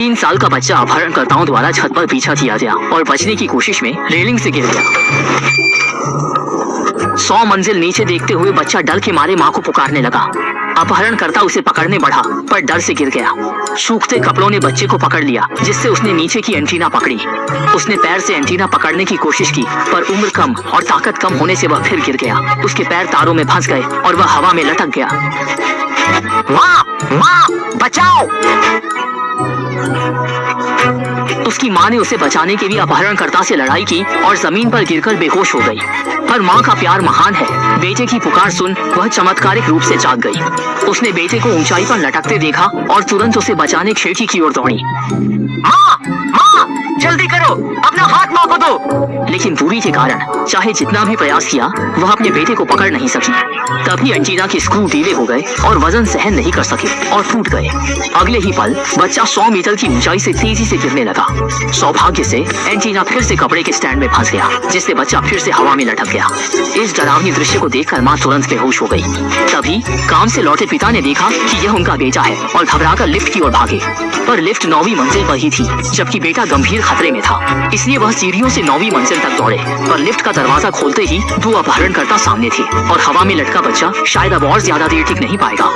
3 साल का बच्चा अपहरणकर्ताओं द्वारा छत पर पीछा किया गया और बचने की कोशिश में रेलिंग से गिर गया। 100 मंजिल नीचे देखते हुए बच्चा डर के मारे मां को पुकारने लगा। अपहरणकर्ता उसे पकड़ने बढ़ा पर डर से गिर गया। सूखते कपड़ों ने बच्चे को पकड़ लिया, जिससे उसने नीचे की एंटीना पकड़ी। उसने पैर से एंटीना पकड़ने की कोशिश की, पर उम्र कम और ताकत कम होने से वह फिर गिर गया। उसके पैर तारों में फंस गए और वह हवा में लटक गया। माँ, माँ, बचाओ! उसकी माँ ने उसे बचाने के लिए अपहरणकर्ता से लड़ाई की और जमीन पर गिरकर बेहोश हो गई। पर माँ का प्यार महान है। बेटे की पुकार सुन वह चमत्कारिक रूप से जाग गई। उसने बेटे को ऊंचाई पर लटकते देखा और तुरंत उसे बचाने खिड़की की ओर दौड़ी। माँ, माँ, जल्दी करो, अपना हाथ माँ को दो। लेकिन दूरी के कारण चाहे जितना भी प्रयास किया वह अपने बेटे को पकड़ नहीं सकी। तभी एंटीना के स्क्रू ढीले हो गए और वजन सहन नहीं कर सके और टूट गए। अगले ही पल बच्चा 100 मीटर की ऊंचाई से तेजी से गिरने लगा। सौभाग्य से एंटीना फिर से कपड़े के स्टैंड में फंस गया, जिससे बच्चा फिर से हवा में लटक गया। इस डरावनी दृश्य को देखकर माँ तुरंत बेहोश हो गई। तभी काम से लौटे पिता ने देखा कि यह उनका बेटा है और घबराकर लिफ्ट की ओर भागे। पर लिफ्ट 9वीं मंजिल पर ही थी, जबकि बेटा गंभीर खतरे में था। इसलिए वह सीढ़ियों से 9वीं मंजिल तक दौड़े। पर लिफ्ट का दरवाजा खोलते ही 2 अपहरणकर्ता सामने थे और हवा में लटका बच्चा शायद अब और ज्यादा देर टिक नहीं पाएगा।